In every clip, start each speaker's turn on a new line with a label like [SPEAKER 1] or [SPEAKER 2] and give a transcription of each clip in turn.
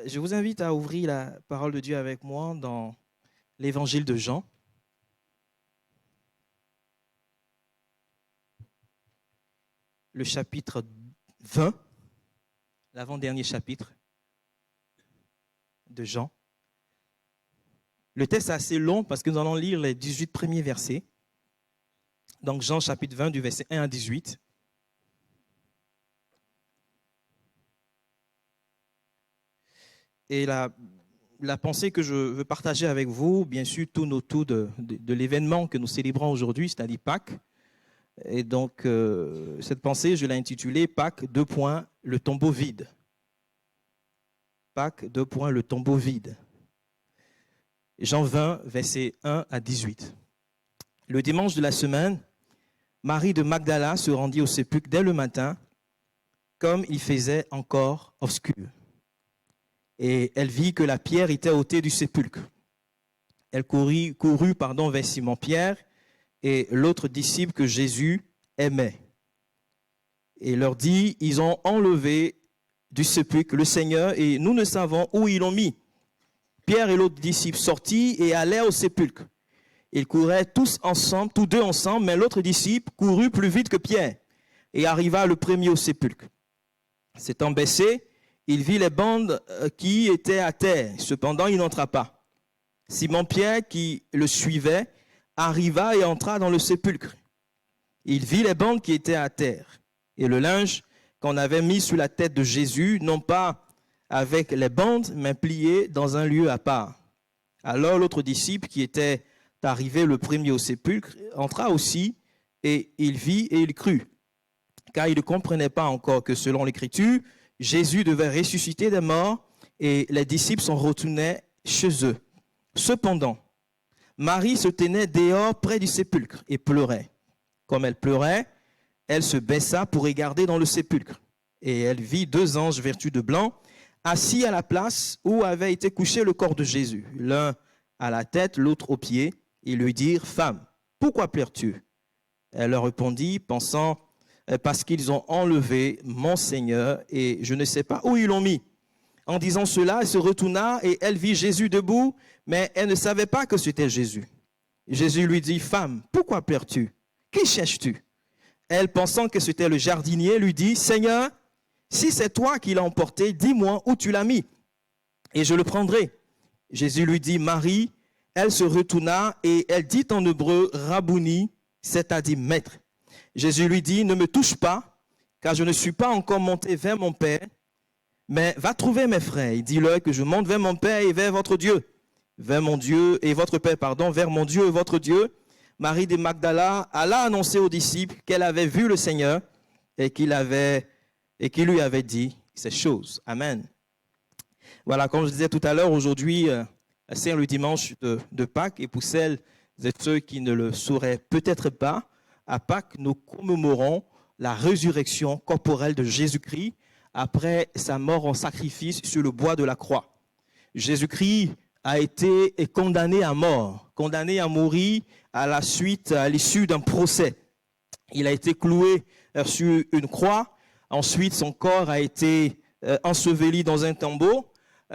[SPEAKER 1] Je vous invite à ouvrir la parole de Dieu avec moi dans l'évangile de Jean. Le chapitre 20, l'avant-dernier chapitre de Jean. Le texte est assez long parce que nous allons lire les 18 premiers versets. Donc Jean chapitre 20 du verset 1 à 18. Et la pensée que je veux partager avec vous, bien sûr, tourne autour de l'événement que nous célébrons aujourd'hui, c'est-à-dire Pâques. Et donc, cette pensée, je l'ai intitulée Pâques, le tombeau vide. Pâques, le tombeau vide. Jean 20, versets 1 à 18. Le dimanche de la semaine, Marie de Magdala se rendit au sépulcre dès le matin, comme il faisait encore obscur. Et elle vit que la pierre était ôtée du sépulcre. Elle courut vers Simon-Pierre et l'autre disciple que Jésus aimait. Et leur dit, ils ont enlevé du sépulcre le Seigneur et nous ne savons où ils l'ont mis. Pierre et l'autre disciple sortirent et allèrent au sépulcre. Ils couraient tous deux ensemble, mais l'autre disciple courut plus vite que Pierre et arriva le premier au sépulcre. S'étant baissé, il vit les bandes qui étaient à terre. Cependant, il n'entra pas. Simon-Pierre, qui le suivait, arriva et entra dans le sépulcre. Il vit les bandes qui étaient à terre et le linge qu'on avait mis sur la tête de Jésus, non pas avec les bandes, mais plié dans un lieu à part. Alors l'autre disciple, qui était arrivé le premier au sépulcre, entra aussi et il vit et il crut, car il ne comprenait pas encore que selon l'Écriture, Jésus devait ressusciter des morts et les disciples s'en retournaient chez eux. Cependant, Marie se tenait dehors près du sépulcre et pleurait. Comme elle pleurait, elle se baissa pour regarder dans le sépulcre. Et elle vit deux anges vêtus de blanc, assis à la place où avait été couché le corps de Jésus, l'un à la tête, l'autre aux pieds. Ils lui dirent, « Femme, pourquoi pleures-tu » Elle leur répondit, pensant, parce qu'ils ont enlevé mon Seigneur et je ne sais pas où ils l'ont mis. En disant cela, elle se retourna et elle vit Jésus debout, mais elle ne savait pas que c'était Jésus. Jésus lui dit, « Femme, pourquoi pleures-tu? Qui cherches-tu » Elle, pensant que c'était le jardinier, lui dit, « Seigneur, si c'est toi qui l'as emporté, dis-moi où tu l'as mis, et je le prendrai. » Jésus lui dit, « Marie. » Elle se retourna et elle dit en hébreu, « Rabouni », c'est-à-dire « Maître ». Jésus lui dit, « Ne me touche pas, car je ne suis pas encore monté vers mon Père, mais va trouver mes frères et dis-leur que je monte vers mon Père et vers votre Dieu, vers mon Dieu et votre Père, vers mon Dieu et votre Dieu. » Marie de Magdala alla annoncer aux disciples qu'elle avait vu le Seigneur et qu'il lui avait dit ces choses. Amen. Voilà, comme je disais tout à l'heure, aujourd'hui, c'est le dimanche de Pâques, et pour celles et ceux qui ne le sauraient peut-être pas, à Pâques, nous commémorons la résurrection corporelle de Jésus-Christ après sa mort en sacrifice sur le bois de la croix. Jésus-Christ a été condamné à mort, condamné à mourir à l'issue d'un procès. Il a été cloué sur une croix, ensuite son corps a été enseveli dans un tombeau.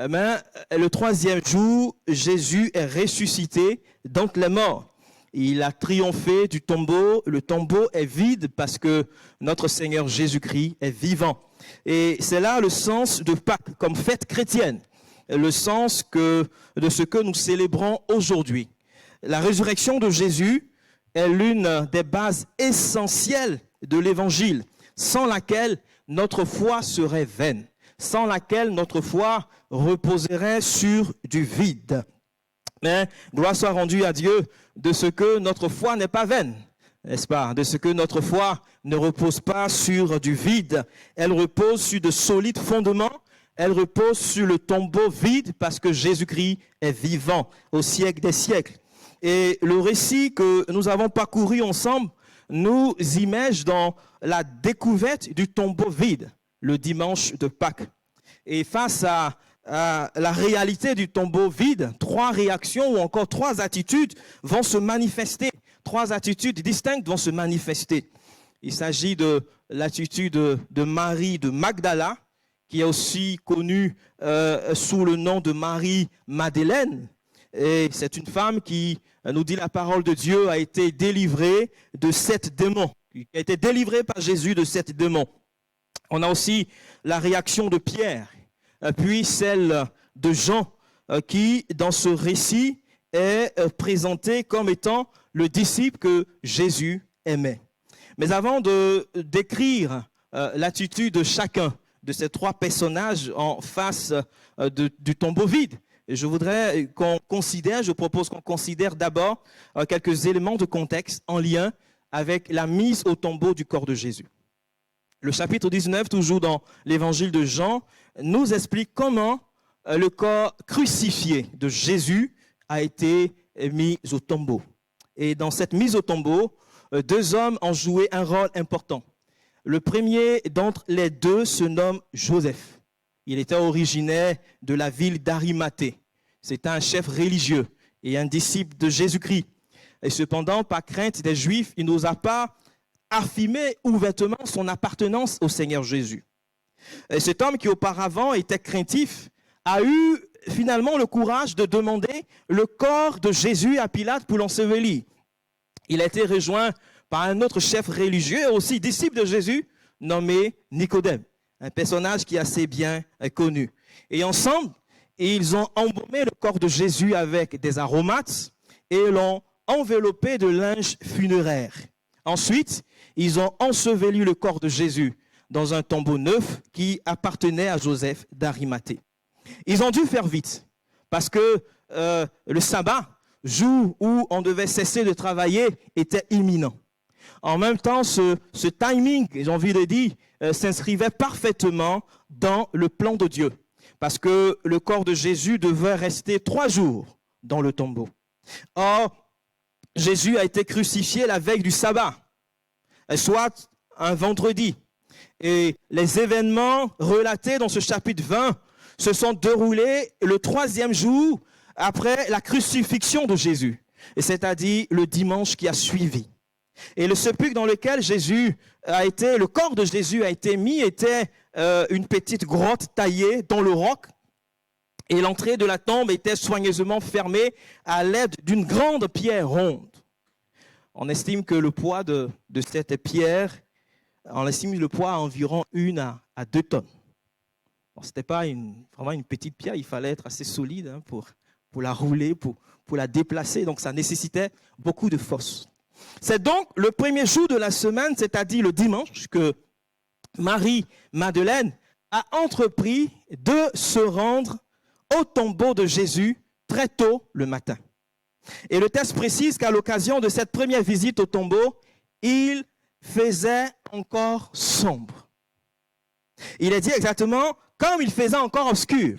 [SPEAKER 1] Mais le troisième jour, Jésus est ressuscité d'entre les morts. Il a triomphé du tombeau. Le tombeau est vide parce que notre Seigneur Jésus-Christ est vivant. Et c'est là le sens de Pâques comme fête chrétienne, le sens de ce que nous célébrons aujourd'hui. La résurrection de Jésus est l'une des bases essentielles de l'Évangile, sans laquelle notre foi serait vaine, sans laquelle notre foi reposerait sur du vide. Mais gloire soit rendue à Dieu de ce que notre foi n'est pas vaine, n'est-ce pas? De ce que notre foi ne repose pas sur du vide, elle repose sur de solides fondements, elle repose sur le tombeau vide parce que Jésus-Christ est vivant au siècle des siècles. Et le récit que nous avons parcouru ensemble nous immerge dans la découverte du tombeau vide, le dimanche de Pâques. Et face à la réalité du tombeau vide, trois réactions ou encore trois attitudes vont se manifester. Trois attitudes distinctes vont se manifester. Il s'agit de l'attitude de Marie de Magdala, qui est aussi connue sous le nom de Marie-Madeleine. Et c'est une femme qui, nous dit la parole de Dieu, a été délivrée de 7 démons, qui a été délivrée par Jésus de 7 démons. On a aussi la réaction de Pierre, puis celle de Jean, qui, dans ce récit, est présenté comme étant le disciple que Jésus aimait. Mais avant de décrire l'attitude de chacun de ces 3 personnages en face du tombeau vide, je voudrais je propose qu'on considère d'abord quelques éléments de contexte en lien avec la mise au tombeau du corps de Jésus. Le chapitre 19, toujours dans l'évangile de Jean, nous explique comment le corps crucifié de Jésus a été mis au tombeau. Et dans cette mise au tombeau, 2 hommes ont joué un rôle important. Le premier d'entre les 2 se nomme Joseph. Il était originaire de la ville d'Arimathée. C'était un chef religieux et un disciple de Jésus-Christ. Et cependant, par crainte des Juifs, il n'osa pas affirmer ouvertement son appartenance au Seigneur Jésus. Et cet homme qui auparavant était craintif a eu finalement le courage de demander le corps de Jésus à Pilate pour l'ensevelir. Il a été rejoint par un autre chef religieux, aussi disciple de Jésus, nommé Nicodème, un personnage qui est assez bien connu. Et ensemble, ils ont embaumé le corps de Jésus avec des aromates et l'ont enveloppé de linge funéraire. Ensuite, ils ont enseveli le corps de Jésus dans un tombeau neuf qui appartenait à Joseph d'Arimathée. Ils ont dû faire vite parce que le sabbat, jour où on devait cesser de travailler, était imminent. En même temps, ce timing, j'ai envie de dire, s'inscrivait parfaitement dans le plan de Dieu. Parce que le corps de Jésus devait rester 3 jours dans le tombeau. Or, Jésus a été crucifié la veille du sabbat, soit un vendredi. Et les événements relatés dans ce chapitre 20 se sont déroulés le 3e jour après la crucifixion de Jésus, c'est-à-dire le dimanche qui a suivi. Et le sépulcre dans lequel le corps de Jésus a été mis était une petite grotte taillée dans le roc. Et l'entrée de la tombe était soigneusement fermée à l'aide d'une grande pierre ronde. On estime que le poids de cette pierre, on estime le poids à environ 1 à 2 tonnes. Bon, ce n'était pas vraiment une petite pierre, il fallait être assez solide pour la rouler, pour la déplacer. Donc ça nécessitait beaucoup de force. C'est donc le premier jour de la semaine, c'est-à-dire le dimanche, que Marie-Madeleine a entrepris de se rendre au tombeau de Jésus très tôt le matin. Et le texte précise qu'à l'occasion de cette première visite au tombeau, il faisait encore sombre. Il est dit exactement comme il faisait encore obscur.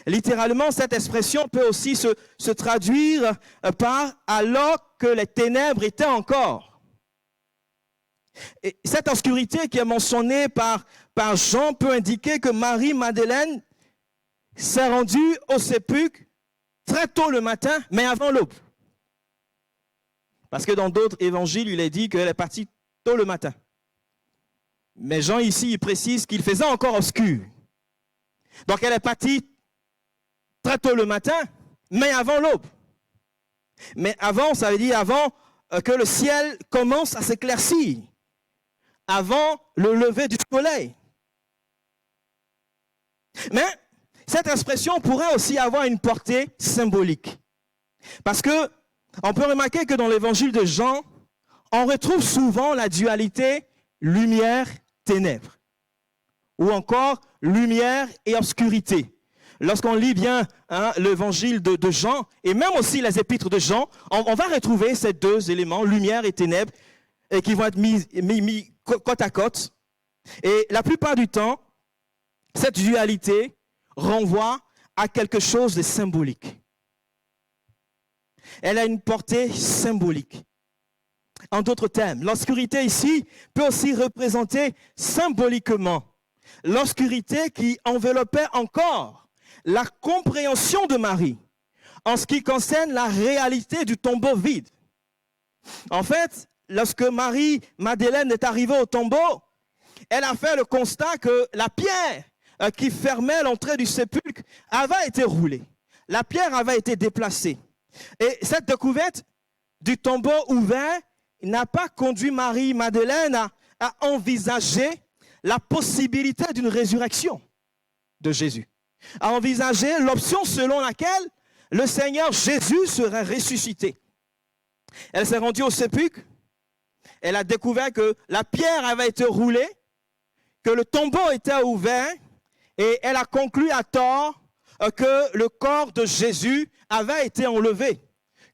[SPEAKER 1] Littéralement, cette expression peut aussi se traduire par « alors que les ténèbres étaient encore ». Et cette obscurité qui est mentionnée par Jean peut indiquer que Marie-Madeleine s'est rendue au sépulcre très tôt le matin, mais avant l'aube. Parce que dans d'autres évangiles, il est dit qu'elle est partie tôt le matin. Mais Jean ici, il précise qu'il faisait encore obscur. Donc elle est partie très tôt le matin, mais avant l'aube. Mais avant, ça veut dire avant que le ciel commence à s'éclaircir, avant le lever du soleil. Mais cette expression pourrait aussi avoir une portée symbolique. Parce que on peut remarquer que dans l'évangile de Jean, on retrouve souvent la dualité lumière-ténèbres, ou encore lumière et obscurité. Lorsqu'on lit bien l'évangile de Jean, et même aussi les épîtres de Jean, on va retrouver ces 2 éléments, lumière et ténèbres, et qui vont être mis côte à côte. Et la plupart du temps, cette dualité renvoie à quelque chose de symbolique. Elle a une portée symbolique. En d'autres termes, l'obscurité ici peut aussi représenter symboliquement l'obscurité qui enveloppait encore la compréhension de Marie en ce qui concerne la réalité du tombeau vide. En fait, lorsque Marie-Madeleine est arrivée au tombeau, elle a fait le constat que la pierre qui fermait l'entrée du sépulcre avait été roulée. La pierre avait été déplacée. Et cette découverte du tombeau ouvert n'a pas conduit Marie-Madeleine à envisager la possibilité d'une résurrection de Jésus, à envisager l'option selon laquelle le Seigneur Jésus serait ressuscité. Elle s'est rendue au sépulcre, elle a découvert que la pierre avait été roulée, que le tombeau était ouvert, et elle a conclu à tort que le corps de Jésus avait été enlevé,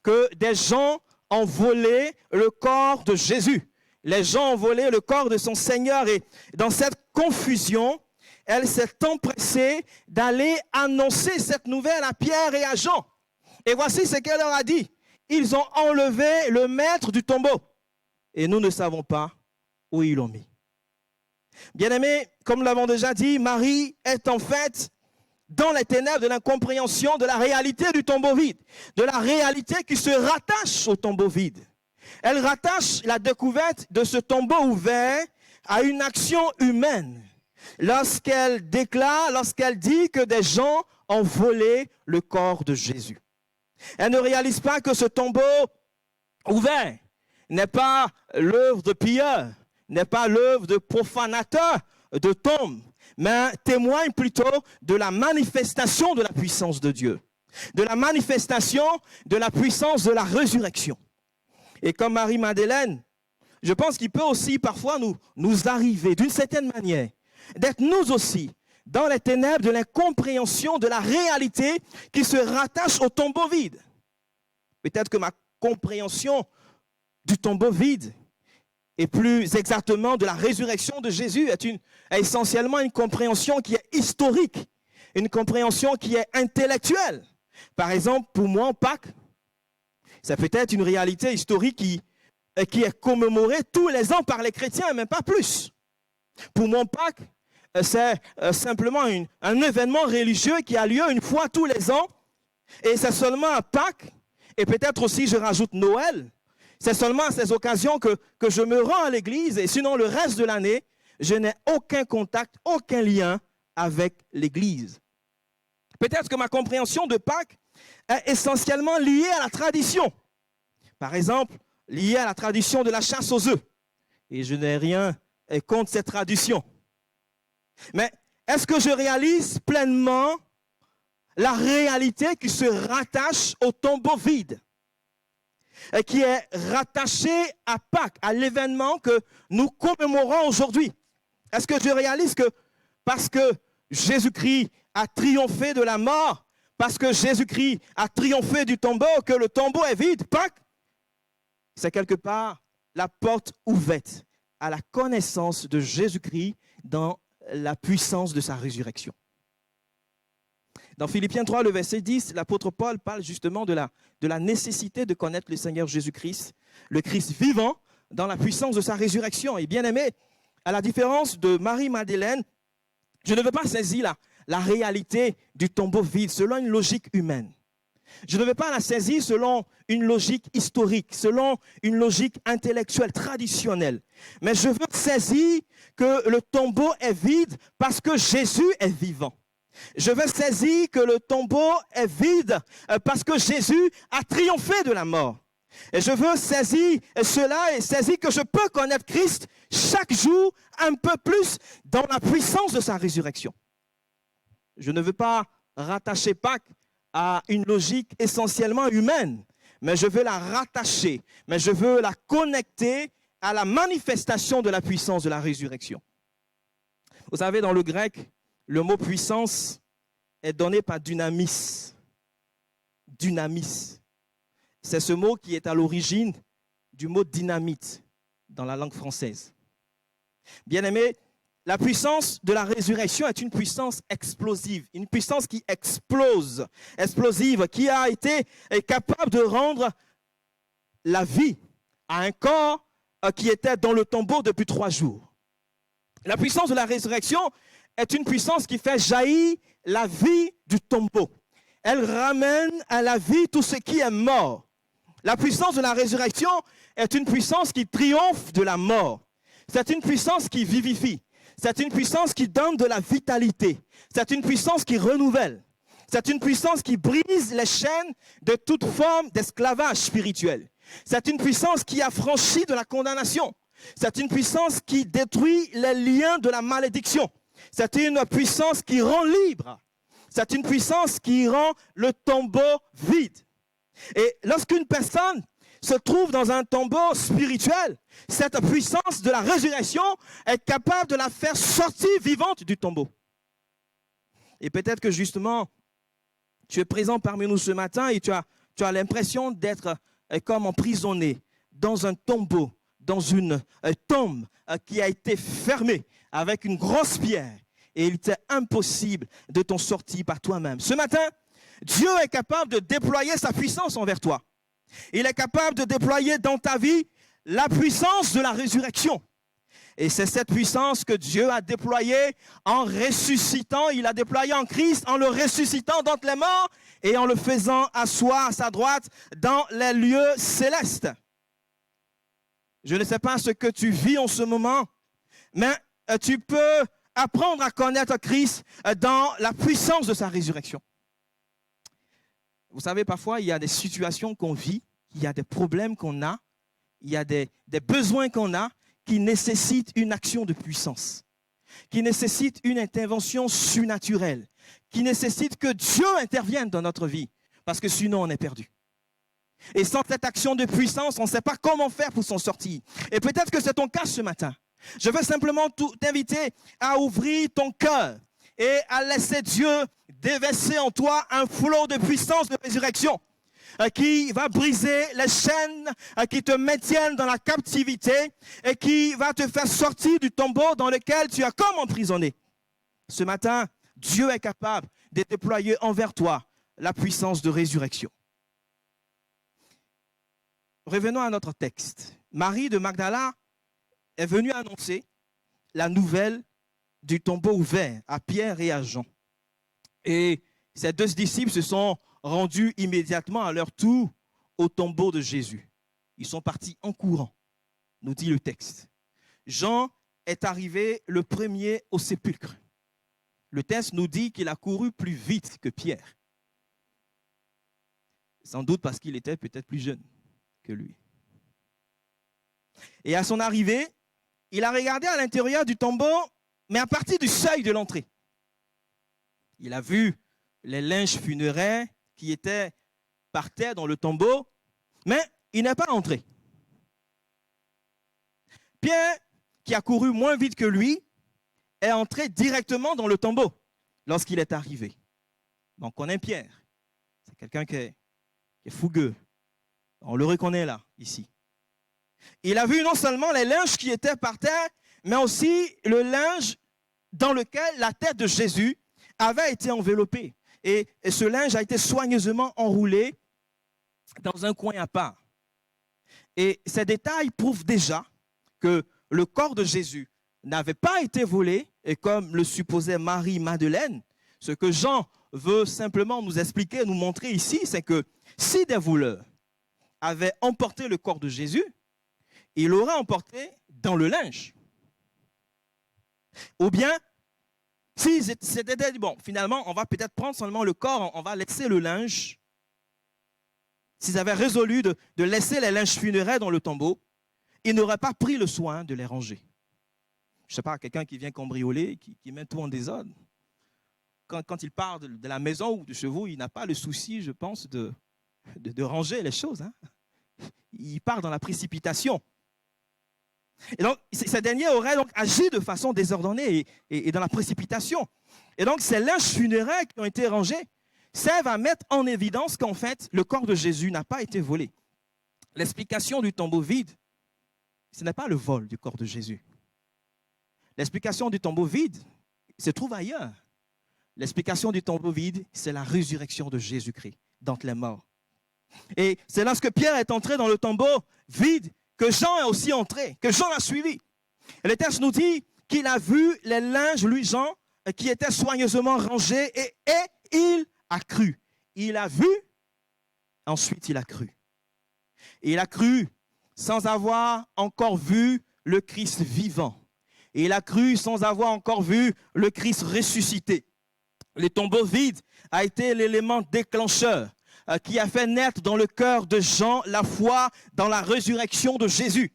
[SPEAKER 1] que des gens ont volé le corps de Jésus. Les gens ont volé le corps de son Seigneur et dans cette confusion, elle s'est empressée d'aller annoncer cette nouvelle à Pierre et à Jean. Et voici ce qu'elle leur a dit. Ils ont enlevé le maître du tombeau et nous ne savons pas où ils l'ont mis. Bien-aimés, comme nous l'avons déjà dit, Marie est en fait dans les ténèbres de l'incompréhension de la réalité du tombeau vide, de la réalité qui se rattache au tombeau vide. Elle rattache la découverte de ce tombeau ouvert à une action humaine. Lorsqu'elle déclare, lorsqu'elle dit que des gens ont volé le corps de Jésus. Elle ne réalise pas que ce tombeau ouvert n'est pas l'œuvre de pilleurs, n'est pas l'œuvre de profanateurs de tombes, mais témoigne plutôt de la manifestation de la puissance de Dieu, de la manifestation de la puissance de la résurrection. Et comme Marie-Madeleine, je pense qu'il peut aussi parfois nous arriver d'une certaine manière d'être nous aussi dans les ténèbres de l'incompréhension de la réalité qui se rattache au tombeau vide. Peut-être que ma compréhension du tombeau vide et plus exactement de la résurrection de Jésus est essentiellement une compréhension qui est historique, une compréhension qui est intellectuelle. Par exemple, pour moi, Pâques, c'est peut-être une réalité historique qui est commémorée tous les ans par les chrétiens, mais pas plus. Pour moi, Pâques, c'est simplement un événement religieux qui a lieu une fois tous les ans, et c'est seulement à Pâques, et peut-être aussi je rajoute Noël, c'est seulement à ces occasions que je me rends à l'église, et sinon le reste de l'année, je n'ai aucun contact, aucun lien avec l'église. Peut-être que ma compréhension de Pâques est essentiellement liée à la tradition. Par exemple, liée à la tradition de la chasse aux œufs. Et je n'ai rien contre cette tradition. Mais est-ce que je réalise pleinement la réalité qui se rattache au tombeau vide? Et qui est rattaché à Pâques, à l'événement que nous commémorons aujourd'hui. Est-ce que je réalise que parce que Jésus-Christ a triomphé de la mort, parce que Jésus-Christ a triomphé du tombeau, que le tombeau est vide, Pâques, c'est quelque part la porte ouverte à la connaissance de Jésus-Christ dans la puissance de sa résurrection. Dans Philippiens 3, le verset 10, l'apôtre Paul parle justement de la nécessité de connaître le Seigneur Jésus-Christ, le Christ vivant, dans la puissance de sa résurrection. Et bien aimé, à la différence de Marie-Madeleine, je ne veux pas saisir la réalité du tombeau vide selon une logique humaine. Je ne veux pas la saisir selon une logique historique, selon une logique intellectuelle, traditionnelle. Mais je veux saisir que le tombeau est vide parce que Jésus est vivant. Je veux saisir que le tombeau est vide parce que Jésus a triomphé de la mort. Et je veux saisir cela et saisir que je peux connaître Christ chaque jour un peu plus dans la puissance de sa résurrection. Je ne veux pas rattacher Pâques à une logique essentiellement humaine, mais je veux la rattacher, mais je veux la connecter à la manifestation de la puissance de la résurrection. Vous savez, dans le grec, le mot puissance est donné par dynamis. Dynamis. C'est ce mot qui est à l'origine du mot dynamite dans la langue française. Bien-aimés, la puissance de la résurrection est une puissance explosive, une puissance qui explose, explosive, qui a été capable de rendre la vie à un corps qui était dans le tombeau depuis 3 jours. La puissance de la résurrection est une puissance qui fait jaillir la vie du tombeau. Elle ramène à la vie tout ce qui est mort. La puissance de la résurrection est une puissance qui triomphe de la mort. C'est une puissance qui vivifie. C'est une puissance qui donne de la vitalité. C'est une puissance qui renouvelle. C'est une puissance qui brise les chaînes de toute forme d'esclavage spirituel. C'est une puissance qui affranchit de la condamnation. C'est une puissance qui détruit les liens de la malédiction. C'est une puissance qui rend libre. C'est une puissance qui rend le tombeau vide. Et lorsqu'une personne se trouve dans un tombeau spirituel, cette puissance de la résurrection est capable de la faire sortir vivante du tombeau. Et peut-être que justement, tu es présent parmi nous ce matin et tu as l'impression d'être comme emprisonné dans un tombeau, dans une tombe qui a été fermée avec une grosse pierre. Et il était impossible de t'en sortir par toi-même. Ce matin, Dieu est capable de déployer sa puissance envers toi. Il est capable de déployer dans ta vie la puissance de la résurrection. Et c'est cette puissance que Dieu a déployée en ressuscitant. Il a déployé en Christ en le ressuscitant d'entre les morts et en le faisant asseoir à sa droite dans les lieux célestes. Je ne sais pas ce que tu vis en ce moment, mais tu peux apprendre à connaître Christ dans la puissance de sa résurrection. Vous savez, parfois, il y a des situations qu'on vit, il y a des problèmes qu'on a, il y a des besoins qu'on a qui nécessitent une action de puissance, qui nécessitent une intervention surnaturelle, qui nécessitent que Dieu intervienne dans notre vie, parce que sinon on est perdu. Et sans cette action de puissance, on ne sait pas comment faire pour s'en sortir. Et peut-être que c'est ton cas ce matin. Je veux simplement t'inviter à ouvrir ton cœur et à laisser Dieu déverser en toi un flot de puissance de résurrection qui va briser les chaînes qui te maintiennent dans la captivité et qui va te faire sortir du tombeau dans lequel tu es comme emprisonné. Ce matin, Dieu est capable de déployer envers toi la puissance de résurrection. Revenons à notre texte. Marie de Magdala est venue annoncer la nouvelle du tombeau ouvert à Pierre et à Jean. Et ces deux disciples se sont rendus immédiatement à leur tour au tombeau de Jésus. Ils sont partis en courant, nous dit le texte. Jean est arrivé le premier au sépulcre. Le texte nous dit qu'il a couru plus vite que Pierre. Sans doute parce qu'il était peut-être plus jeune que lui. Et à son arrivée, il a regardé à l'intérieur du tombeau, mais à partir du seuil de l'entrée. Il a vu les linges funéraires qui étaient par terre dans le tombeau, mais il n'est pas entré. Pierre, qui a couru moins vite que lui, est entré directement dans le tombeau lorsqu'il est arrivé. Donc on connaît Pierre. C'est quelqu'un qui est fougueux. On le reconnaît là, ici. Il a vu non seulement les linges qui étaient par terre, mais aussi le linge dans lequel la tête de Jésus avait été enveloppée. Et ce linge a été soigneusement enroulé dans un coin à part. Et ces détails prouvent déjà que le corps de Jésus n'avait pas été volé, et comme le supposait Marie-Madeleine, ce que Jean veut simplement nous expliquer, nous montrer ici, c'est que si des voleurs avaient emporté le corps de Jésus, ils l'auraient emporté dans le linge. Ou bien, si c'était dit, bon, finalement, on va peut-être prendre seulement le corps, on va laisser le linge. S'ils avaient résolu de laisser les linges funéraires dans le tombeau, ils n'auraient pas pris le soin de les ranger. Je ne sais pas, quelqu'un qui vient cambrioler, qui met tout en désordre. Quand il part de la maison ou de chez vous, il n'a pas le souci, je pense, de ranger les choses. Hein. Il part dans la précipitation. Et donc, ces derniers auraient donc agi de façon désordonnée et dans la précipitation. Et donc, ces linges funéraires qui ont été rangés servent à mettre en évidence qu'en fait, le corps de Jésus n'a pas été volé. L'explication du tombeau vide, ce n'est pas le vol du corps de Jésus. L'explication du tombeau vide se trouve ailleurs. L'explication du tombeau vide, c'est la résurrection de Jésus-Christ d'entre les morts. Et c'est lorsque Pierre est entré dans le tombeau vide que Jean est aussi entré, que Jean a suivi. Et le texte nous dit qu'il a vu les linges, lui Jean, qui étaient soigneusement rangés et il a cru. Il a vu, ensuite il a cru. Et il a cru sans avoir encore vu le Christ vivant. Et il a cru sans avoir encore vu le Christ ressuscité. Le tombeau vide a été l'élément déclencheur qui a fait naître dans le cœur de Jean la foi dans la résurrection de Jésus.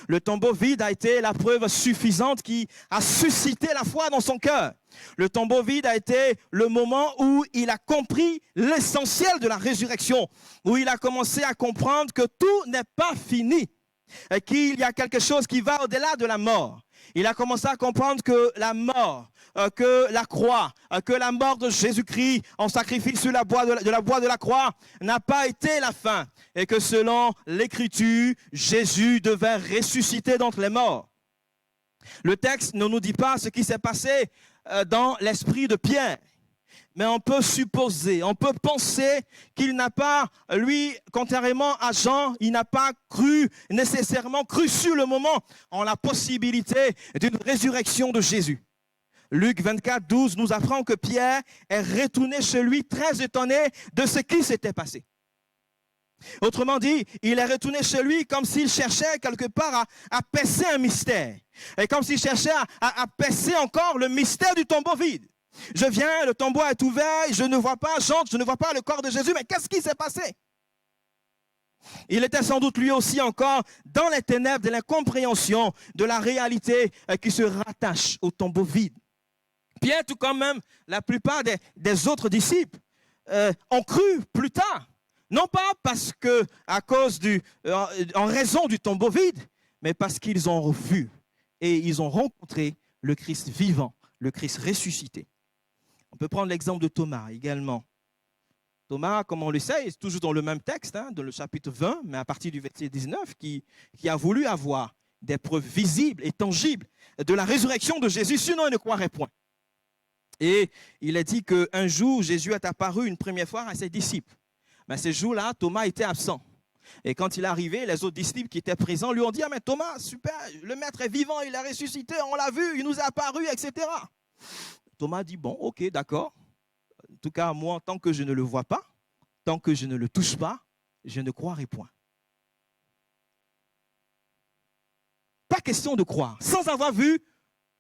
[SPEAKER 1] Le tombeau vide a été la preuve suffisante qui a suscité la foi dans son cœur. Le tombeau vide a été le moment où il a compris l'essentiel de la résurrection, où il a commencé à comprendre que tout n'est pas fini, et qu'il y a quelque chose qui va au-delà de la mort. Il a commencé à comprendre que la mort, que la croix, que la mort de Jésus-Christ en sacrifice sur la bois de la croix n'a pas été la fin. Et que selon l'Écriture, Jésus devait ressusciter d'entre les morts. Le texte ne nous dit pas ce qui s'est passé dans l'esprit de Pierre. Mais on peut supposer, on peut penser qu'il n'a pas, lui, contrairement à Jean, il n'a pas nécessairement cru sur le moment en la possibilité d'une résurrection de Jésus. Luc 24, 12 nous apprend que Pierre est retourné chez lui très étonné de ce qui s'était passé. Autrement dit, il est retourné chez lui comme s'il cherchait quelque part à percer un mystère. Et comme s'il cherchait à percer encore le mystère du tombeau vide. Je viens, le tombeau est ouvert, je ne vois pas, j'entre, je ne vois pas le corps de Jésus, mais qu'est-ce qui s'est passé? Il était sans doute lui aussi encore dans les ténèbres de l'incompréhension de la réalité qui se rattache au tombeau vide. Pierre, tout comme même la plupart des autres disciples, ont cru plus tard. Non pas parce que, en raison du tombeau vide, mais parce qu'ils ont vu et ils ont rencontré le Christ vivant, le Christ ressuscité. On peut prendre l'exemple de Thomas également. Thomas, comme on le sait, est toujours dans le même texte, dans le chapitre 20, mais à partir du verset 19, qui a voulu avoir des preuves visibles et tangibles de la résurrection de Jésus, sinon il ne croirait point. Et il a dit qu'un jour, Jésus est apparu une première fois à ses disciples. Mais ce jour-là, Thomas était absent. Et quand il est arrivé, les autres disciples qui étaient présents lui ont dit « Ah mais Thomas, super, le maître est vivant, il a ressuscité, on l'a vu, il nous est apparu, etc. » Thomas dit « Bon, ok, d'accord. En tout cas, moi, tant que je ne le vois pas, tant que je ne le touche pas, je ne croirai point. » Pas question de croire, sans avoir vu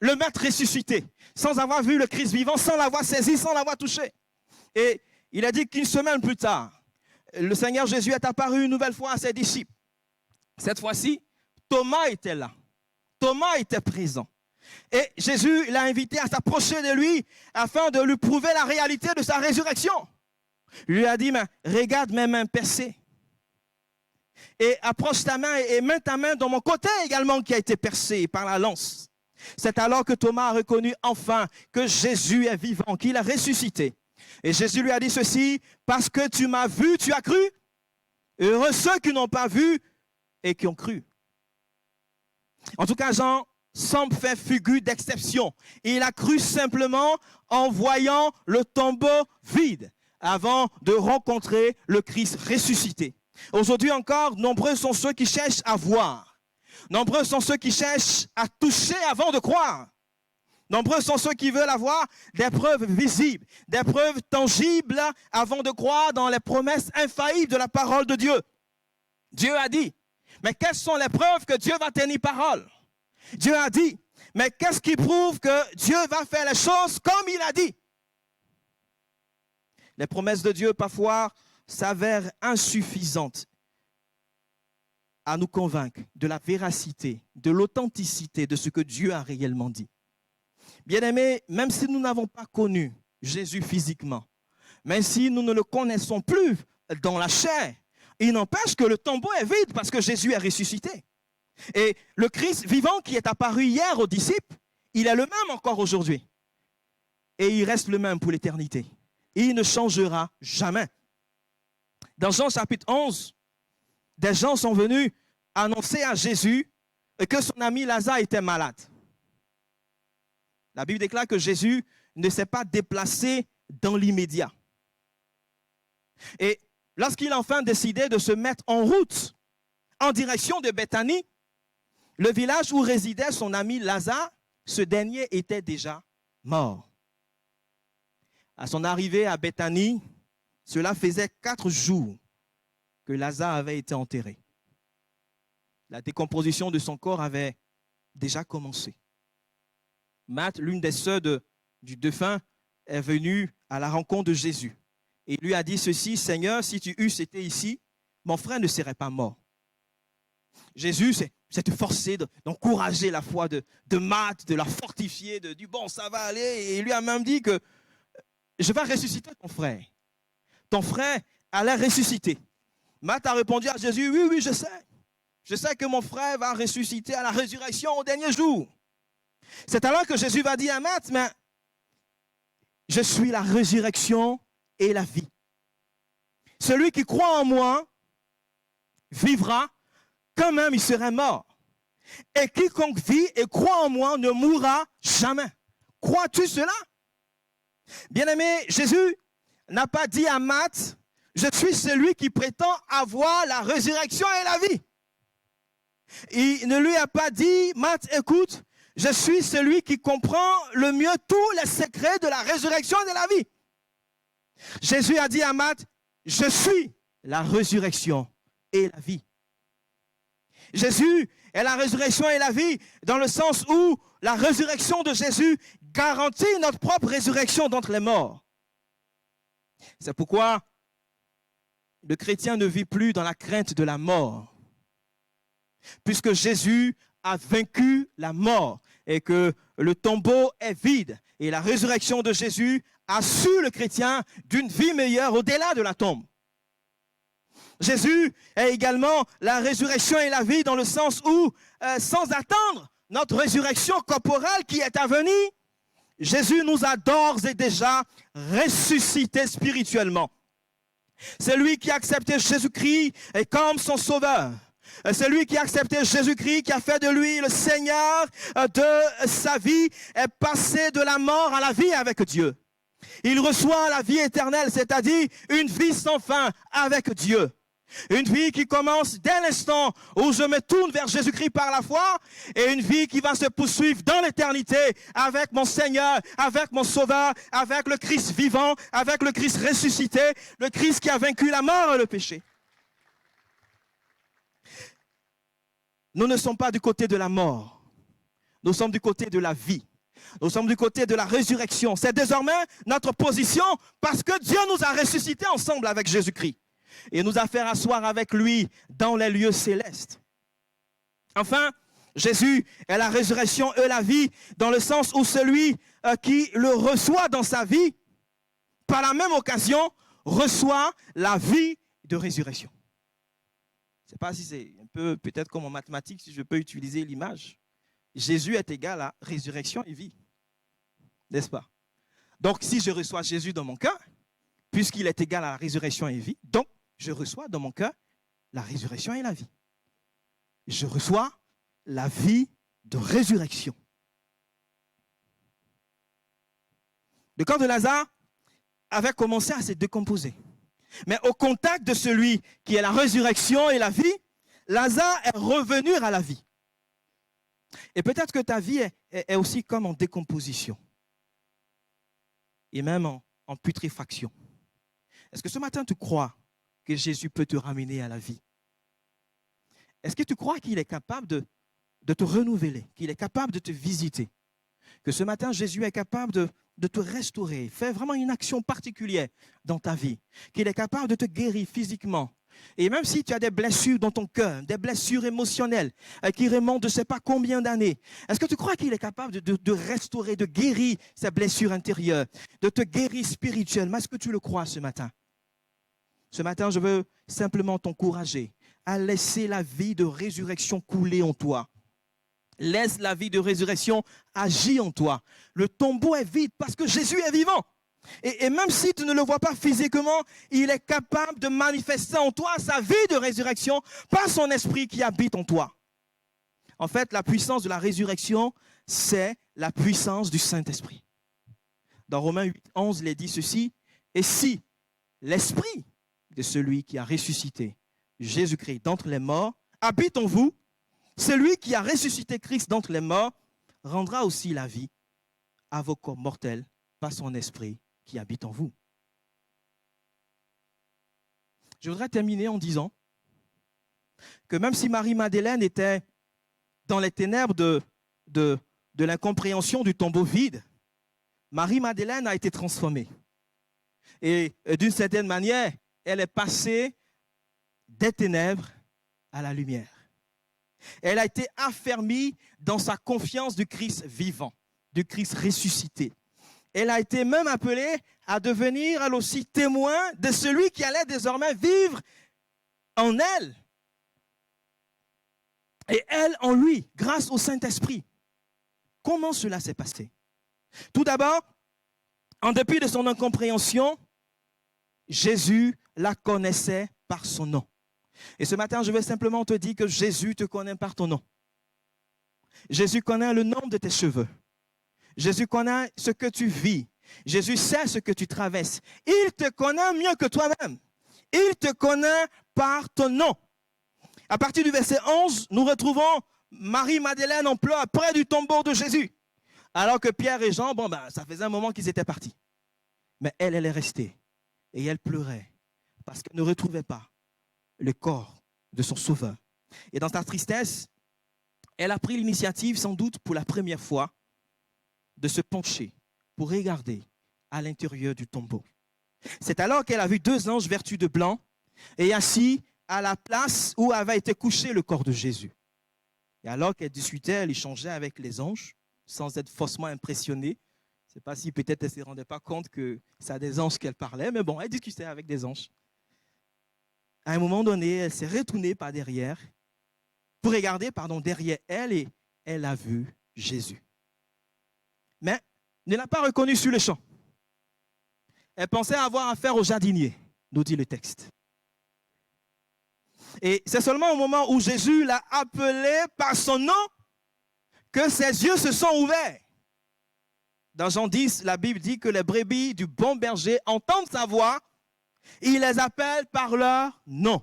[SPEAKER 1] le maître ressuscité, sans avoir vu le Christ vivant, sans l'avoir saisi, sans l'avoir touché. Et il a dit qu'une semaine plus tard, le Seigneur Jésus est apparu une nouvelle fois à ses disciples. Cette fois-ci, Thomas était là. Thomas était présent. Et Jésus l'a invité à s'approcher de lui afin de lui prouver la réalité de sa résurrection. Il lui a dit, mais regarde mes mains percées. Et approche ta main et mets ta main dans mon côté également qui a été percé par la lance. C'est alors que Thomas a reconnu enfin que Jésus est vivant, qu'il a ressuscité. Et Jésus lui a dit ceci, parce que tu m'as vu, tu as cru. Heureux ceux qui n'ont pas vu et qui ont cru. En tout cas, Jean semble faire figure d'exception. Il a cru simplement en voyant le tombeau vide avant de rencontrer le Christ ressuscité. Aujourd'hui encore, nombreux sont ceux qui cherchent à voir. Nombreux sont ceux qui cherchent à toucher avant de croire. Nombreux sont ceux qui veulent avoir des preuves visibles, des preuves tangibles avant de croire dans les promesses infaillibles de la parole de Dieu. Dieu a dit, mais quelles sont les preuves que Dieu va tenir parole? Dieu a dit, mais qu'est-ce qui prouve que Dieu va faire les choses comme il a dit? Les promesses de Dieu parfois s'avèrent insuffisantes à nous convaincre de la véracité, de l'authenticité de ce que Dieu a réellement dit. Bien-aimés, même si nous n'avons pas connu Jésus physiquement, même si nous ne le connaissons plus dans la chair, il n'empêche que le tombeau est vide parce que Jésus est ressuscité. Et le Christ vivant qui est apparu hier aux disciples, il est le même encore aujourd'hui. Et il reste le même pour l'éternité. Il ne changera jamais. Dans Jean chapitre 11, des gens sont venus annoncer à Jésus que son ami Lazare était malade. La Bible déclare que Jésus ne s'est pas déplacé dans l'immédiat. Et lorsqu'il a enfin décidé de se mettre en route en direction de Béthanie, le village où résidait son ami Lazare, ce dernier était déjà mort. À son arrivée à Béthanie, cela faisait 4 jours que Lazare avait été enterré. La décomposition de son corps avait déjà commencé. Marthe, l'une des sœurs du défunt, est venue à la rencontre de Jésus. Et il lui a dit ceci, Seigneur, si tu eusses été ici, mon frère ne serait pas mort. Jésus, c'est de forcer, d'encourager la foi de Marthe, de la fortifier, de dire bon, ça va aller. Et il lui a même dit que je vais ressusciter ton frère. Ton frère allait ressusciter. Marthe a répondu à Jésus, oui, oui, je sais. Je sais que mon frère va ressusciter à la résurrection au dernier jour. C'est alors que Jésus va dire à Marthe, mais je suis la résurrection et la vie. Celui qui croit en moi vivra quand même il serait mort. Et quiconque vit et croit en moi ne mourra jamais. Crois-tu cela? Bien-aimé, Jésus n'a pas dit à Marthe, je suis celui qui prétend avoir la résurrection et la vie. Il ne lui a pas dit, Marthe, écoute, je suis celui qui comprend le mieux tous les secrets de la résurrection et de la vie. Jésus a dit à Marthe, je suis la résurrection et la vie. Jésus est la résurrection et la vie dans le sens où la résurrection de Jésus garantit notre propre résurrection d'entre les morts. C'est pourquoi le chrétien ne vit plus dans la crainte de la mort, puisque Jésus a vaincu la mort et que le tombeau est vide. Et la résurrection de Jésus assure le chrétien d'une vie meilleure au-delà de la tombe. Jésus est également la résurrection et la vie dans le sens où, sans attendre notre résurrection corporelle qui est à venir, Jésus nous a d'ores et déjà ressuscités spirituellement. C'est lui qui a accepté Jésus-Christ comme son sauveur. C'est lui qui a accepté Jésus-Christ, qui a fait de lui le Seigneur de sa vie, est passé de la mort à la vie avec Dieu. Il reçoit la vie éternelle, c'est-à-dire une vie sans fin avec Dieu. Une vie qui commence dès l'instant où je me tourne vers Jésus-Christ par la foi et une vie qui va se poursuivre dans l'éternité avec mon Seigneur, avec mon Sauveur, avec le Christ vivant, avec le Christ ressuscité, le Christ qui a vaincu la mort et le péché. Nous ne sommes pas du côté de la mort, nous sommes du côté de la vie. Nous sommes du côté de la résurrection. C'est désormais notre position parce que Dieu nous a ressuscités ensemble avec Jésus-Christ et nous a fait asseoir avec lui dans les lieux célestes. Enfin, Jésus est la résurrection et la vie dans le sens où celui qui le reçoit dans sa vie, par la même occasion, reçoit la vie de résurrection. Je ne sais pas si c'est un peu, peut-être comme en mathématiques, si je peux utiliser l'image. Jésus est égal à résurrection et vie. N'est-ce pas? Donc, si je reçois Jésus dans mon cœur, puisqu'il est égal à la résurrection et vie, donc je reçois dans mon cœur la résurrection et la vie. Je reçois la vie de résurrection. Le corps de Lazare avait commencé à se décomposer. Mais au contact de celui qui est la résurrection et la vie, Lazare est revenu à la vie. Et peut-être que ta vie est aussi comme en décomposition. Et même en putréfaction. Est-ce que ce matin tu crois que Jésus peut te ramener à la vie? Est-ce que tu crois qu'il est capable de te renouveler, qu'il est capable de te visiter? Que ce matin Jésus est capable de te restaurer, faire vraiment une action particulière dans ta vie, qu'il est capable de te guérir physiquement. Et même si tu as des blessures dans ton cœur, des blessures émotionnelles qui remontent de je ne sais pas combien d'années, est-ce que tu crois qu'il est capable de restaurer, de guérir ces blessures intérieures, de te guérir spirituellement? Est-ce que tu le crois ce matin? Ce matin, je veux simplement t'encourager à laisser la vie de résurrection couler en toi. Laisse la vie de résurrection agir en toi. Le tombeau est vide parce que Jésus est vivant. Et même si tu ne le vois pas physiquement, il est capable de manifester en toi sa vie de résurrection par son esprit qui habite en toi. En fait, la puissance de la résurrection, c'est la puissance du Saint-Esprit. Dans Romains 8, 11, il est dit ceci, « Et si l'esprit de celui qui a ressuscité Jésus-Christ d'entre les morts habite en vous, celui qui a ressuscité Christ d'entre les morts rendra aussi la vie à vos corps mortels par son esprit qui habite en vous. » Je voudrais terminer en disant que même si Marie-Madeleine était dans les ténèbres de de l'incompréhension du tombeau vide, Marie-Madeleine a été transformée. Et d'une certaine manière, elle est passée des ténèbres à la lumière. Elle a été affermie dans sa confiance du Christ vivant, du Christ ressuscité. Elle a été même appelée à devenir elle aussi témoin de celui qui allait désormais vivre en elle. Et elle en lui, grâce au Saint-Esprit. Comment cela s'est passé? Tout d'abord, en dépit de son incompréhension, Jésus la connaissait par son nom. Et ce matin, je vais simplement te dire que Jésus te connaît par ton nom. Jésus connaît le nombre de tes cheveux. Jésus connaît ce que tu vis. Jésus sait ce que tu traverses. Il te connaît mieux que toi-même. Il te connaît par ton nom. À partir du verset 11, nous retrouvons Marie-Madeleine en pleurs près du tombeau de Jésus. Alors que Pierre et Jean, ça faisait un moment qu'ils étaient partis. Mais elle est restée. Et elle pleurait parce qu'elle ne retrouvait pas le corps de son sauveur. Et dans sa tristesse, elle a pris l'initiative, sans doute pour la première fois, de se pencher pour regarder à l'intérieur du tombeau. C'est alors qu'elle a vu 2 anges vêtus de blanc et assis à la place où avait été couché le corps de Jésus. Et alors qu'elle discutait, elle échangeait avec les anges, sans être faussement impressionnée. Je ne sais pas si peut-être elle ne se rendait pas compte que c'est à des anges qu'elle parlait, mais bon, elle discutait avec des anges. À un moment donné, elle s'est retournée par derrière, pour regarder, derrière elle, et elle a vu Jésus. Mais ne l'a pas reconnu sur le champ. Elle pensait avoir affaire au jardinier, nous dit le texte. Et c'est seulement au moment où Jésus l'a appelé par son nom que ses yeux se sont ouverts. Dans Jean 10, la Bible dit que les brebis du bon berger entendent sa voix. Il les appelle par leur nom.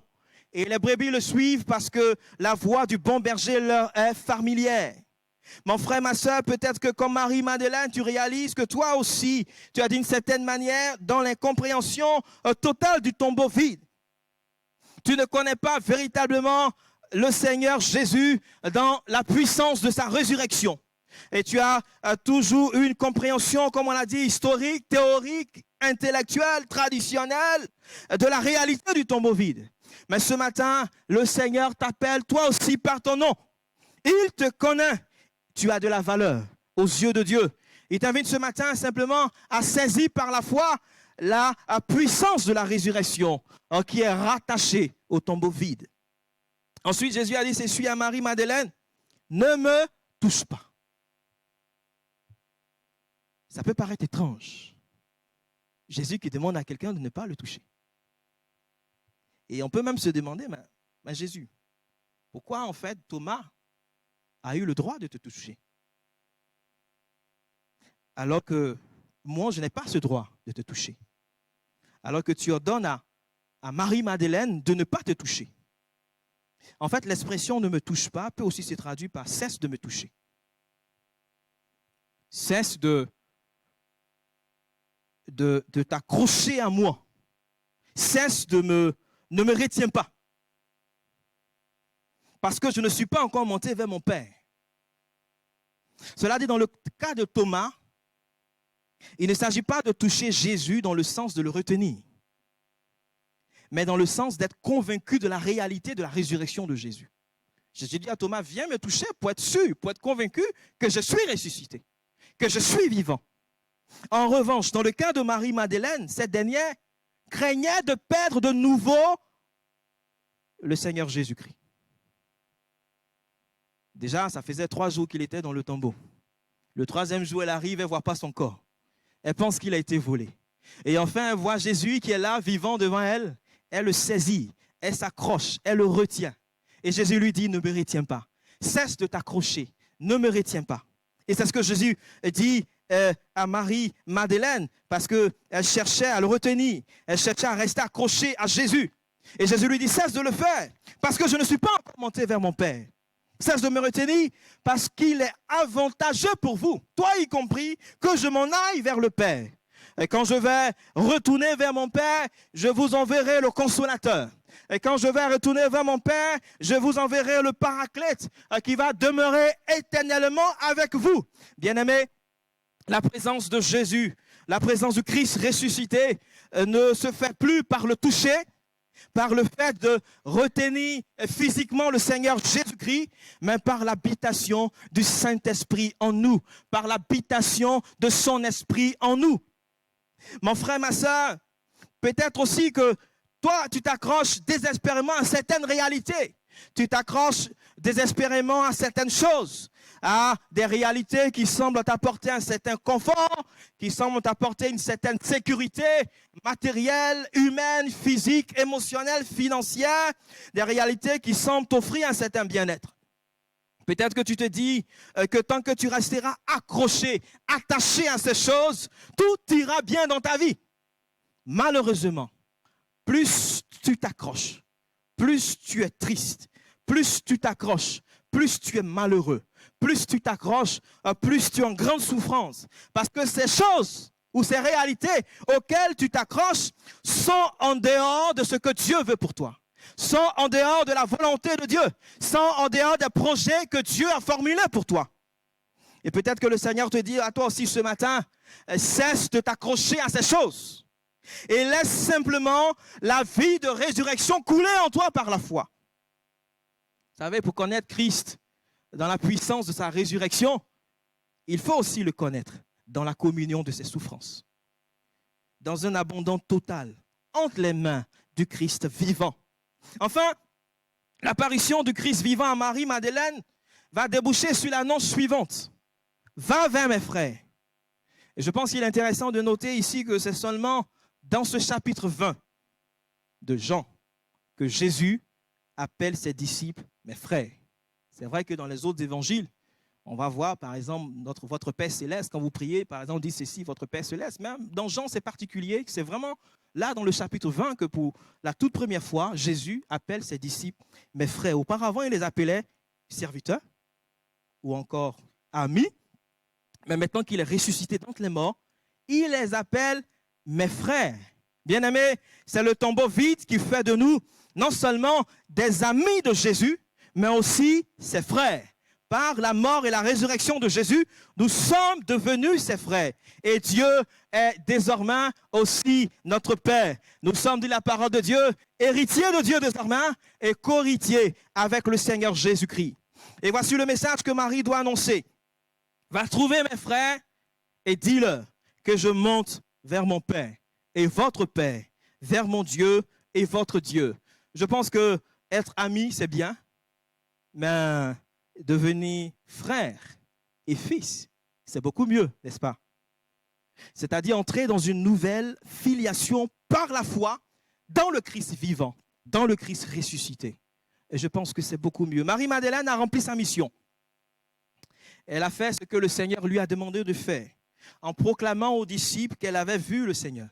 [SPEAKER 1] Et les brebis le suivent parce que la voix du bon berger leur est familière. Mon frère, ma soeur, peut-être que comme Marie-Madeleine, tu réalises que toi aussi, tu as d'une certaine manière dans l'incompréhension totale du tombeau vide. Tu ne connais pas véritablement le Seigneur Jésus dans la puissance de sa résurrection. Et tu as toujours eu une compréhension, comme on l'a dit, historique, théorique, intellectuelle, traditionnelle, de la réalité du tombeau vide. Mais ce matin, le Seigneur t'appelle toi aussi par ton nom. Il te connaît. Tu as de la valeur aux yeux de Dieu. Il t'invite ce matin simplement à saisir par la foi la puissance de la résurrection qui est rattachée au tombeau vide. Ensuite, Jésus a dit ceci à Marie-Madeleine, ne me touche pas. Ça peut paraître étrange. Jésus qui demande à quelqu'un de ne pas le toucher. Et on peut même se demander, mais Jésus, pourquoi en fait Thomas a eu le droit de te toucher? Alors que moi, je n'ai pas ce droit de te toucher. Alors que tu ordonnes à Marie-Madeleine de ne pas te toucher. En fait, l'expression « ne me touche pas » peut aussi se traduire par « cesse de me toucher ». Cesse de t'accrocher à moi. Cesse ne me retiens pas. Parce que je ne suis pas encore monté vers mon Père. Cela dit, dans le cas de Thomas, il ne s'agit pas de toucher Jésus dans le sens de le retenir, mais dans le sens d'être convaincu de la réalité de la résurrection de Jésus. Jésus dit à Thomas, viens me toucher pour être sûr, pour être convaincu que je suis ressuscité, que je suis vivant. En revanche, dans le cas de Marie-Madeleine, cette dernière craignait de perdre de nouveau le Seigneur Jésus-Christ. Déjà, ça faisait 3 jours qu'il était dans le tombeau. Le 3e jour, elle arrive et ne voit pas son corps. Elle pense qu'il a été volé. Et enfin, elle voit Jésus qui est là, vivant devant elle. Elle le saisit, elle s'accroche, elle le retient. Et Jésus lui dit, ne me retiens pas. Cesse de t'accrocher, ne me retiens pas. Et c'est ce que Jésus dit à Marie-Madeleine, parce qu'elle cherchait à le retenir. Elle cherchait à rester accrochée à Jésus. Et Jésus lui dit, cesse de le faire, parce que je ne suis pas encore monté vers mon Père. Cesse de me retenir, parce qu'il est avantageux pour vous, toi y compris, que je m'en aille vers le Père. Et quand je vais retourner vers mon Père, je vous enverrai le Consolateur. Et quand je vais retourner vers mon Père, je vous enverrai le Paraclète qui va demeurer éternellement avec vous. Bien-aimés, la présence de Jésus, la présence du Christ ressuscité ne se fait plus par le toucher, par le fait de retenir physiquement le Seigneur Jésus-Christ, mais par l'habitation du Saint-Esprit en nous, par l'habitation de son Esprit en nous. Mon frère, ma soeur, peut-être aussi que toi, tu t'accroches désespérément à certaines réalités. Tu t'accroches désespérément à certaines choses, à des réalités qui semblent t'apporter un certain confort, qui semblent t'apporter une certaine sécurité matérielle, humaine, physique, émotionnelle, financière, des réalités qui semblent t'offrir un certain bien-être. Peut-être que tu te dis que tant que tu resteras accroché, attaché à ces choses, tout ira bien dans ta vie. Malheureusement, plus tu t'accroches, plus tu es triste, plus tu t'accroches, plus tu es malheureux, plus tu t'accroches, plus tu es en grande souffrance. Parce que ces choses ou ces réalités auxquelles tu t'accroches sont en dehors de ce que Dieu veut pour toi, sont en dehors de la volonté de Dieu, sont en dehors des projets que Dieu a formulés pour toi. Et peut-être que le Seigneur te dit à toi aussi ce matin, cesse de t'accrocher à ces choses. Et laisse simplement la vie de résurrection couler en toi par la foi. Vous savez, pour connaître Christ dans la puissance de sa résurrection, il faut aussi le connaître dans la communion de ses souffrances. Dans un abandon total entre les mains du Christ vivant. Enfin, l'apparition du Christ vivant à Marie-Madeleine va déboucher sur l'annonce suivante. Va vers mes frères. Et je pense qu'il est intéressant de noter ici que c'est seulement dans ce chapitre 20 de Jean que Jésus appelle ses disciples mes frères. C'est vrai que dans les autres évangiles, on va voir par exemple votre Père céleste, quand vous priez, par exemple, dit ceci, votre Père céleste. Même dans Jean, c'est particulier, c'est vraiment là dans le chapitre 20 que pour la toute première fois, Jésus appelle ses disciples mes frères. Auparavant, il les appelait serviteurs ou encore amis, mais maintenant qu'il est ressuscité d'entre les morts, il les appelle mes frères. Bien-aimés, c'est le tombeau vide qui fait de nous non seulement des amis de Jésus, mais aussi ses frères. Par la mort et la résurrection de Jésus, nous sommes devenus ses frères. Et Dieu est désormais aussi notre Père. Nous sommes, dit la parole de Dieu, héritiers de Dieu désormais et co-héritiers avec le Seigneur Jésus-Christ. Et voici le message que Marie doit annoncer. Va trouver mes frères et dis-leur que je monte vers mon Père et votre Père, vers mon Dieu et votre Dieu. Je pense que être ami, c'est bien, mais devenir frère et fils, c'est beaucoup mieux, n'est-ce pas? C'est-à-dire entrer dans une nouvelle filiation par la foi dans le Christ vivant, dans le Christ ressuscité. Et je pense que c'est beaucoup mieux. Marie-Madeleine a rempli sa mission. Elle a fait ce que le Seigneur lui a demandé de faire, en proclamant aux disciples qu'elle avait vu le Seigneur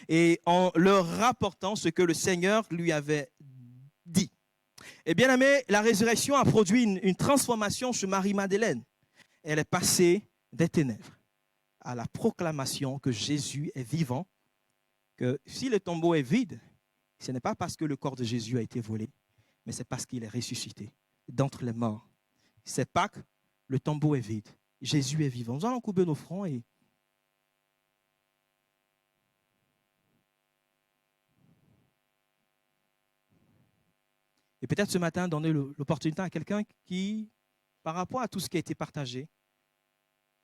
[SPEAKER 1] et en leur rapportant ce que le Seigneur lui avait dit. Et bien aimé, la résurrection a produit une transformation chez Marie-Madeleine. Elle est passée des ténèbres à la proclamation que Jésus est vivant, que si le tombeau est vide, ce n'est pas parce que le corps de Jésus a été volé, mais c'est parce qu'il est ressuscité d'entre les morts. C'est Pâques, le tombeau est vide, Jésus est vivant. Nous allons couper nos fronts et peut-être ce matin, donner l'opportunité à quelqu'un qui, par rapport à tout ce qui a été partagé,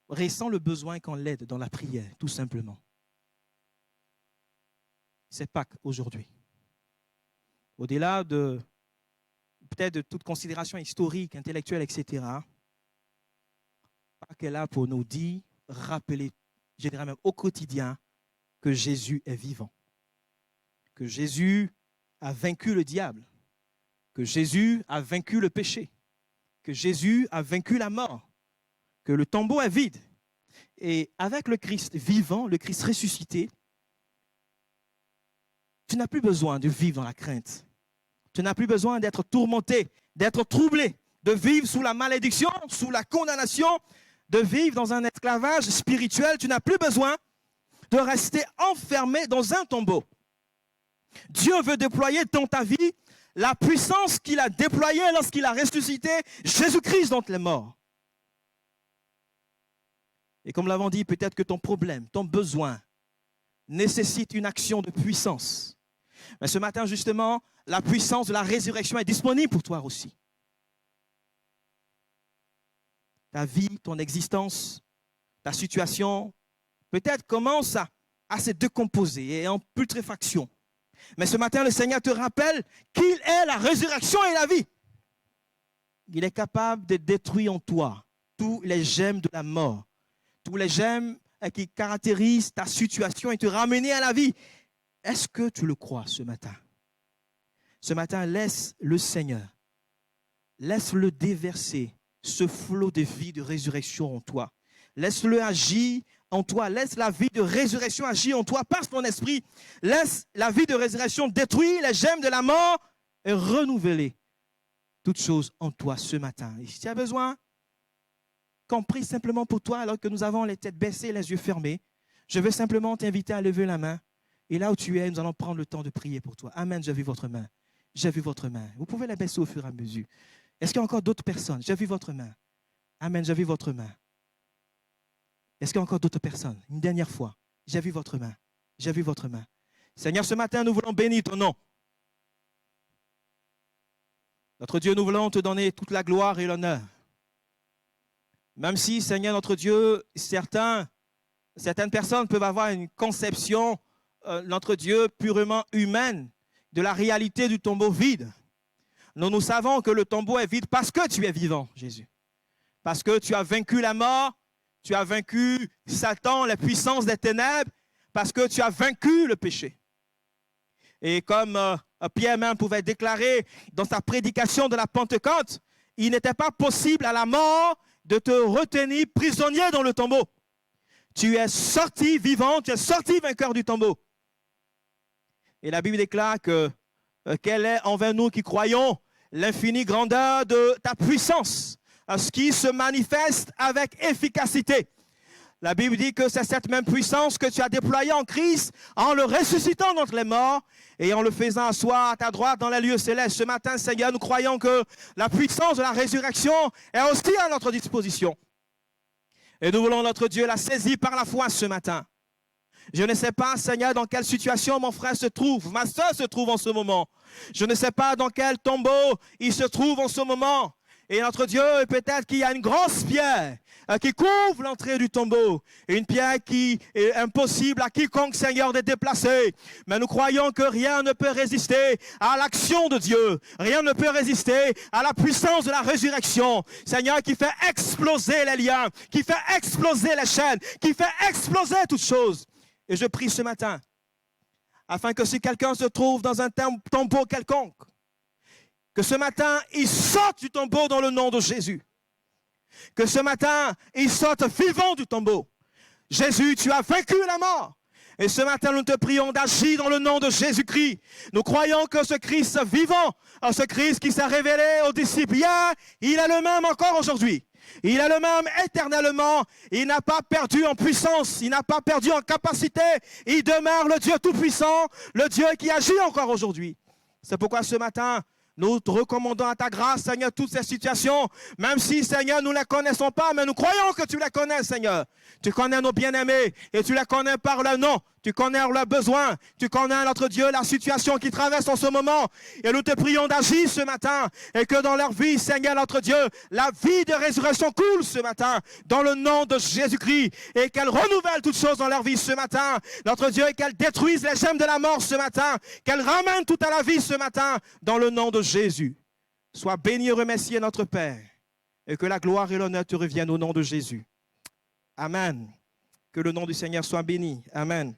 [SPEAKER 1] ressent le besoin qu'on l'aide dans la prière, tout simplement. C'est Pâques aujourd'hui. Au-delà de peut-être de toute considération historique, intellectuelle, etc., Pâques est là pour nous dire, rappeler, je dirais même au quotidien, que Jésus est vivant, que Jésus a vaincu le diable, que Jésus a vaincu le péché, que Jésus a vaincu la mort, que le tombeau est vide. Et avec le Christ vivant, le Christ ressuscité, tu n'as plus besoin de vivre dans la crainte. Tu n'as plus besoin d'être tourmenté, d'être troublé, de vivre sous la malédiction, sous la condamnation, de vivre dans un esclavage spirituel. Tu n'as plus besoin de rester enfermé dans un tombeau. Dieu veut déployer dans ta vie la puissance qu'il a déployée lorsqu'il a ressuscité Jésus-Christ d'entre les morts. Et comme nous l'avons dit, peut-être que ton problème, ton besoin nécessite une action de puissance. Mais ce matin, justement, la puissance de la résurrection est disponible pour toi aussi. Ta vie, ton existence, ta situation, peut-être commence à se décomposer et en putréfaction. Mais ce matin, le Seigneur te rappelle qu'il est la résurrection et la vie. Il est capable de détruire en toi tous les gemmes de la mort, tous les gemmes qui caractérisent ta situation et te ramener à la vie. Est-ce que tu le crois ce matin? Ce matin, laisse le Seigneur, laisse-le déverser ce flot de vie, de résurrection en toi. Laisse-le agir en toi. Laisse la vie de résurrection agir en toi par ton esprit. Laisse la vie de résurrection détruire les gemmes de la mort et renouveler toutes choses en toi ce matin. Et si tu as besoin qu'on prie simplement pour toi alors que nous avons les têtes baissées et les yeux fermés, je veux simplement t'inviter à lever la main. Et là où tu es, nous allons prendre le temps de prier pour toi. Amen, j'ai vu votre main. J'ai vu votre main. Vous pouvez la baisser au fur et à mesure. Est-ce qu'il y a encore d'autres personnes? J'ai vu votre main. Amen, j'ai vu votre main. Est-ce qu'il y a encore d'autres personnes? Une dernière fois. J'ai vu votre main. J'ai vu votre main. Seigneur, ce matin, nous voulons bénir ton nom. Notre Dieu, nous voulons te donner toute la gloire et l'honneur. Même si, Seigneur, notre Dieu, certaines personnes peuvent avoir une conception, notre Dieu, purement humaine de la réalité du tombeau vide. Nous savons que le tombeau est vide parce que tu es vivant, Jésus. Parce que tu as vaincu la mort, tu as vaincu Satan, les puissances des ténèbres, parce que tu as vaincu le péché. Et comme Pierre même pouvait déclarer dans sa prédication de la Pentecôte, il n'était pas possible à la mort de te retenir prisonnier dans le tombeau. Tu es sorti vivant, tu es sorti vainqueur du tombeau. Et la Bible déclare que quelle est envers nous qui croyons l'infinie grandeur de ta puissance, ce qui se manifeste avec efficacité. La Bible dit que c'est cette même puissance que tu as déployée en Christ en le ressuscitant d'entre les morts et en le faisant asseoir à ta droite dans les lieux célestes. Ce matin, Seigneur, nous croyons que la puissance de la résurrection est aussi à notre disposition. Et nous voulons, notre Dieu, la saisir par la foi ce matin. Je ne sais pas, Seigneur, dans quelle situation mon frère se trouve, ma soeur se trouve en ce moment. Je ne sais pas dans quel tombeau il se trouve en ce moment. Et notre Dieu, peut-être qu'il y a une grosse pierre qui couvre l'entrée du tombeau. Et une pierre qui est impossible à quiconque, Seigneur, de déplacer. Mais nous croyons que rien ne peut résister à l'action de Dieu. Rien ne peut résister à la puissance de la résurrection. Seigneur, qui fait exploser les liens, qui fait exploser les chaînes, qui fait exploser toutes choses. Et je prie ce matin, afin que si quelqu'un se trouve dans un tombeau quelconque, que ce matin, il sorte du tombeau dans le nom de Jésus. Que ce matin, il sorte vivant du tombeau. Jésus, tu as vaincu la mort. Et ce matin, nous te prions d'agir dans le nom de Jésus-Christ. Nous croyons que ce Christ vivant, ce Christ qui s'est révélé aux disciples hier, il est le même encore aujourd'hui. Il est le même éternellement. Il n'a pas perdu en puissance. Il n'a pas perdu en capacité. Il demeure le Dieu tout-puissant, le Dieu qui agit encore aujourd'hui. C'est pourquoi ce matin, nous te recommandons à ta grâce, Seigneur, toutes ces situations, même si, Seigneur, nous ne les connaissons pas, mais nous croyons que tu les connais, Seigneur. Tu connais nos bien-aimés et tu les connais par leur nom. Tu connais leurs besoins. Tu connais, notre Dieu, la situation qu'ils traversent en ce moment. Et nous te prions d'agir ce matin et que dans leur vie, Seigneur, notre Dieu, la vie de résurrection coule ce matin dans le nom de Jésus-Christ et qu'elle renouvelle toutes choses dans leur vie ce matin. Notre Dieu, et qu'elle détruise les gemmes de la mort ce matin. Qu'elle ramène tout à la vie ce matin dans le nom de Jésus. Sois béni et remercié, notre Père, et que la gloire et l'honneur te reviennent au nom de Jésus. Amen. Que le nom du Seigneur soit béni. Amen.